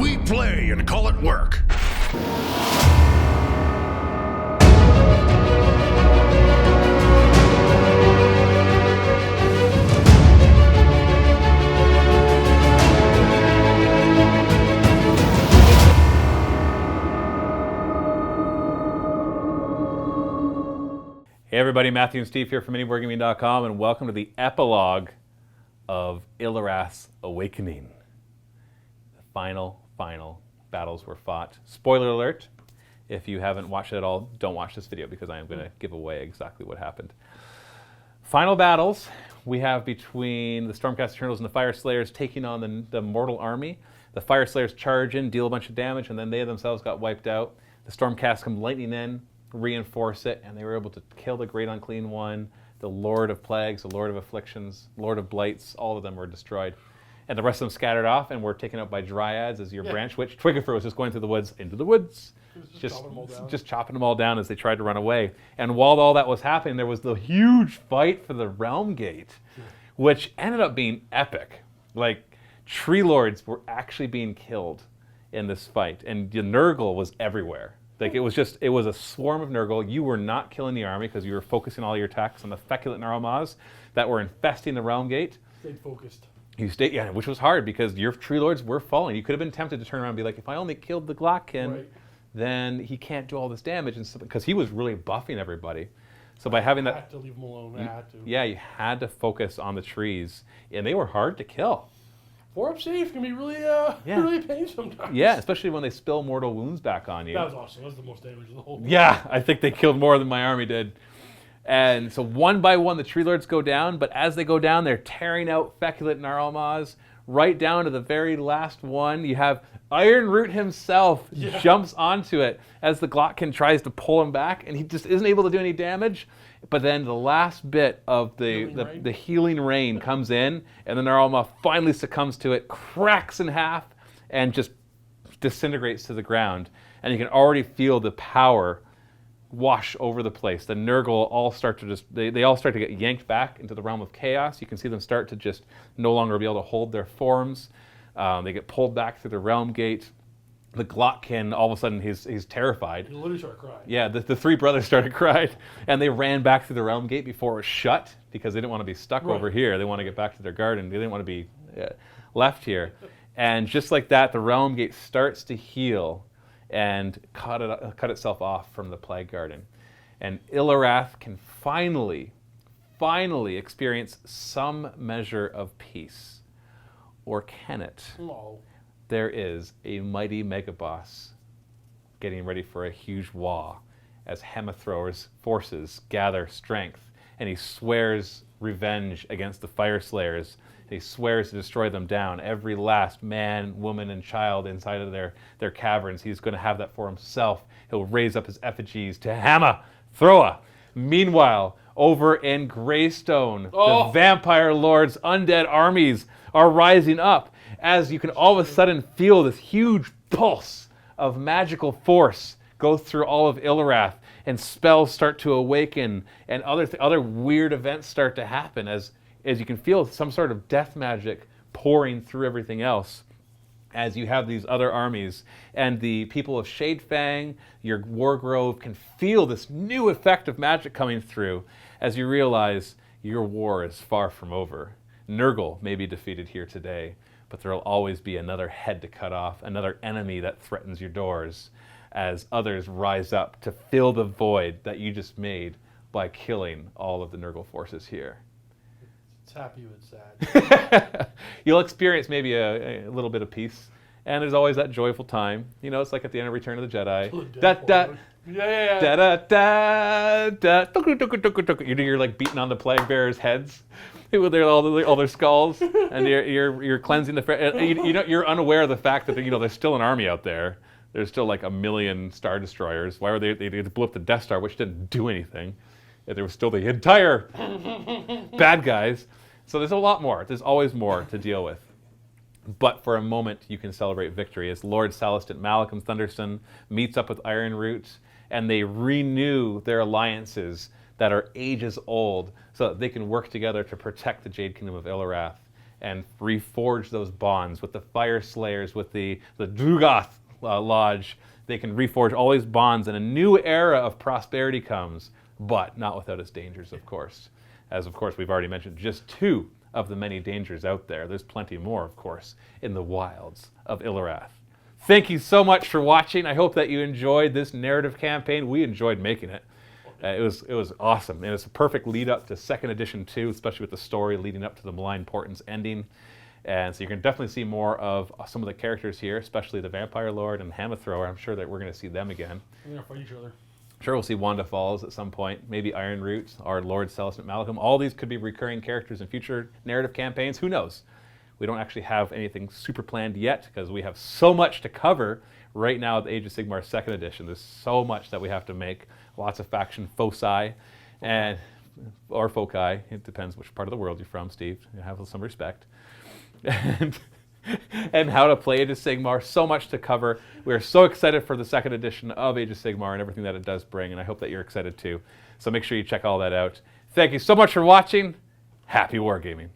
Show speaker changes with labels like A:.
A: We play and call it work.
B: Hey everybody, Matthew and Steve here from MiniWarGaming.com, and welcome to the epilogue of Ilorath's Awakening. The final battles were fought. Spoiler alert, if you haven't watched it at all, don't watch this video because I am going to give away exactly what happened. Final battles we have between the Stormcast Eternals and the Fire Slayers taking on the mortal army. The Fire Slayers charge in, deal a bunch of damage, and then they themselves got wiped out. The Stormcast come lightning in, reinforce it, and they were able to kill the Great Unclean One, the Lord of Plagues, the Lord of Afflictions, Lord of Blights. All of them were destroyed. And the rest of them scattered off and were taken out by Dryads as your branch witch. Twiggifer was just going through the woods, into the woods, just chopping them all down as they tried to run away. And while all that was happening, there was the huge fight for the Realm Gate, which ended up being epic. Like, Tree Lords were actually being killed in this fight, and the Nurgle was everywhere. Like, it was a swarm of Nurgle. You were not killing the army because you were focusing all your attacks on the feculent Narumaz that were infesting the Realm Gate.
C: Stayed focused.
B: You stayed, yeah, which was hard because your Tree Lords were falling. You could have been tempted to turn around and be like, if I only killed the Glockkin, then he can't do all this damage, and because he was really buffing everybody. So by having that,
C: I had to leave him alone. I had to.
B: Yeah, you had to focus on the trees, and they were hard to kill.
C: 4-up safe can be really pain sometimes.
B: Yeah, especially when they spill mortal wounds back on you.
C: That was awesome. That was the most damage of the whole game.
B: Yeah, I think they killed more than my army did. And so one by one, the Tree Lords go down, but as they go down, they're tearing out feculent Narumaz, right down to the very last one. You have Iron Root himself jumps onto it as the Glockkin tries to pull him back, and he just isn't able to do any damage. But then the last bit of the healing rain comes in, and the Narumaz finally succumbs to it, cracks in half, and just disintegrates to the ground. And you can already feel the power wash over the place. The Nurgle all start to they all start to get yanked back into the realm of chaos. You can see them start to just no longer be able to hold their forms. They get pulled back through the Realm Gate. The Glockkin, all of a sudden, he's terrified.
C: He literally started crying.
B: Yeah, the three brothers started crying, and they ran back through the Realm Gate before it was shut because they didn't want to be stuck over here. They want to get back to their garden. They didn't want to be left here. And just like that, the Realm Gate starts to heal and cut itself off from the Plague Garden. And Ilorath can finally experience some measure of peace. Or can it?
C: No.
B: There is a mighty megaboss getting ready for a huge waw as Hemathrower's forces gather strength, and he swears revenge against the Fire Slayers. He swears to destroy them down. Every last man, woman, and child inside of their caverns, he's going to have that for himself. He'll raise up his effigies to Hemathroa. Meanwhile, over in Greystone, the Vampire Lord's undead armies are rising up as you can all of a sudden feel this huge pulse of magical force go through all of Ilorath, and spells start to awaken, and other weird events start to happen as you can feel some sort of death magic pouring through everything else as you have these other armies. And the people of Shadefang, your Wargrove, can feel this new effect of magic coming through as you realize your war is far from over. Nurgle may be defeated here today, but there will always be another head to cut off, another enemy that threatens your doors as others rise up to fill the void that you just made by killing all of the Nurgle forces here.
C: It's happy but sad.
B: You'll experience maybe a little bit of peace, and there's always that joyful time. You know, it's like at the end of Return of the Jedi. Da da da da da da. You're like beating on the plague bearers' heads with all their skulls, and you're cleansing the. You're unaware of the fact that there's still an army out there. There's still like 1 million Star Destroyers. Why were they blew up the Death Star, which didn't do anything? There was still the entire bad guys. So there's a lot more. There's always more to deal with. But for a moment, you can celebrate victory as Lord Celestant Malcolm Thunderson meets up with Iron Root, and they renew their alliances that are ages old so that they can work together to protect the Jade Kingdom of Ilorath and reforge those bonds with the Fire Slayers, with the Drugoth Lodge. They can reforge all these bonds, and a new era of prosperity comes, but not without its dangers, of course. As, of course, we've already mentioned, just 2 of the many dangers out there. There's plenty more, of course, in the wilds of Ilorath. Thank you so much for watching. I hope that you enjoyed this narrative campaign. We enjoyed making it. It was awesome. It was a perfect lead up to 2nd edition too, especially with the story leading up to the Malign Portents ending. And so you can definitely see more of some of the characters here, especially the Vampire Lord and Hammer Thrower. I'm sure that we're going to see them again.
C: We're going to fight each other.
B: Sure, we'll see Wanda Falls at some point, maybe Iron Roots or Lord Celestin Malcolm. All these could be recurring characters in future narrative campaigns. Who knows? We don't actually have anything super planned yet because we have so much to cover right now at the Age of Sigmar 2nd edition. There's so much that we have to make. Lots of faction foci or foci. It depends which part of the world you're from, Steve. You have some respect. And how to play Age of Sigmar. So much to cover. We're so excited for the 2nd edition of Age of Sigmar and everything that it does bring, and I hope that you're excited too. So make sure you check all that out. Thank you so much for watching. Happy wargaming.